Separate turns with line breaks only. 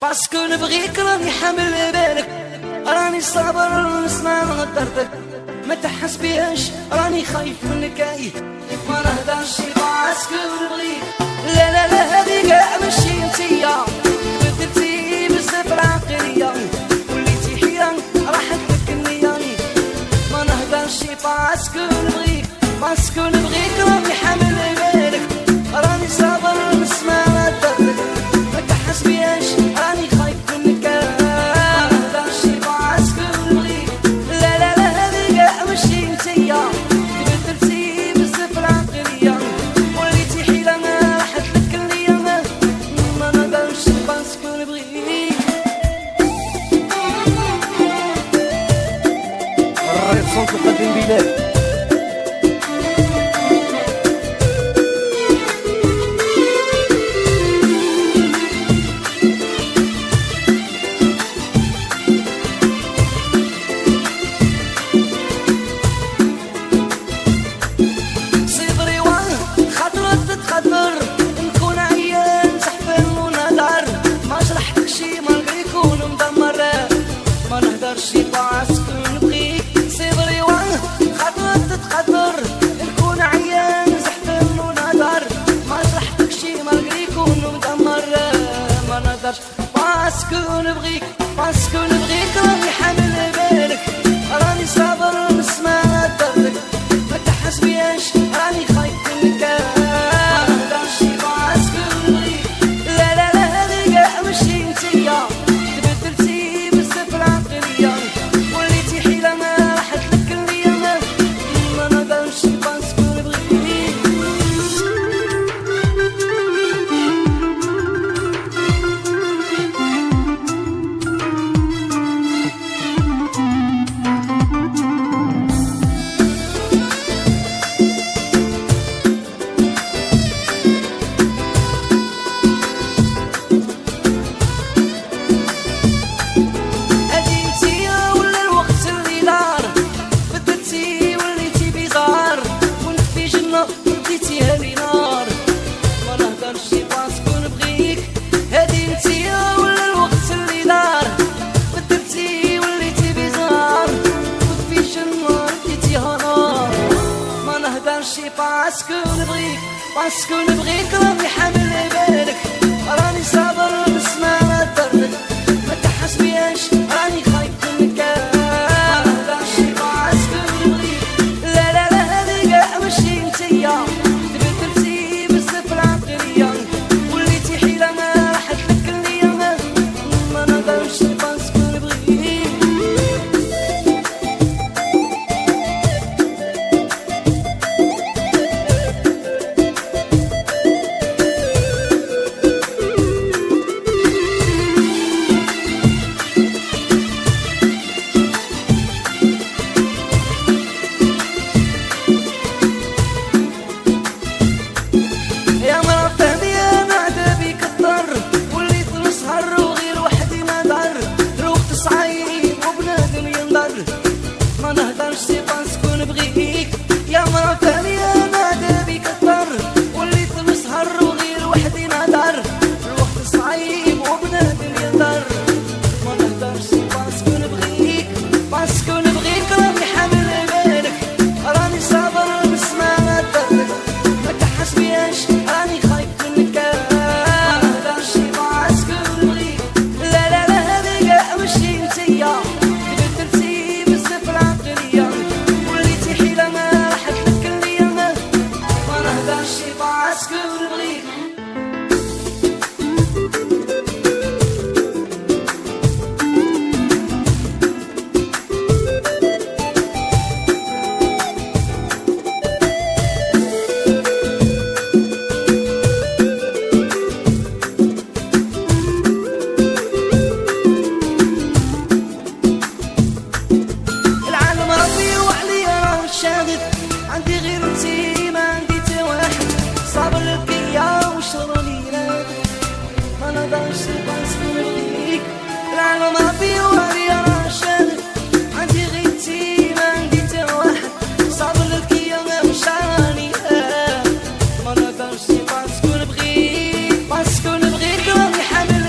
باسكو نبغيك راني حامل بالك، راني صابر نسمع نهضرتك، ما تحس بيهاش راني خايف منك، ما نهدرش باسكو نبغيك. لا لا لا هذي كاع ماشي انتيا، بدلتي بزاف العقلية وليتي حيران راحت لك النية، ما نهدرش باسكو نبغيك، باسكو نبغيك راني حامل بالك، راني صابر نسمع نهضرتك، ما تحس بيهاش راني خايف منك، ما نهدرش باسكو نبغيك. لا لا لا هذي كاع ماشي انتيا، بدلتي بزاف العقلية وليتي حيران راحت لك النية، ما نهدرش باسكو نبغيك. الراية صوت تقدم بلاد نكون عيان سحفان ونهدر، ما شرحتك شي مالغري يكون مدمر، ما نهدرش باسكو نبغيك. صبري واه خاطر تتقدر، نكون عيان سحفان ونهدر، ما شرحتك شي مالغري يكون مدمر، ما نهدرش باسكو نبغيك، باسكو نبغيك راني حامل بالك، راني صابر نسمع نهضرك، ما تحس بياش راني خايف منك، باسكو نبغيك، باسكو نبغيك راني حامل بالك، راني صابر نسمع نهضرك، ما تحس بياش راني خايف منك، ما نهدرش باسكو نبغيك. لا لا لا هذي كاع ماشي انتيا، تبدلتي بزاف العقلية وليتي حيران راحت لك النية، ما نهدرش باسكو نبغيك. ما نهدرش باسكو نبغيك، يا مرا ثانية نادى بيك الضر، وليت نسهر وغير وحدي نهدر، الوقت صعيب وبنادم ينضر، ما نهدرش باسكو نبغيك، باسكو نبغيك راني حامل بالك، راني صابر نسمع نهضرك، ما تحس بياش راني خايف منك، ما نهدرش باسكو نبغيك. لا لا لا هذي كاع ماشي انتيا، باسكو نبغيك. العالم ربي وعليا راه شاهد، عندي غير انتي ما عندي تا واحد، صابر البكية وشرى ليلات، ما نهدرش باسكو نبغيك. العالم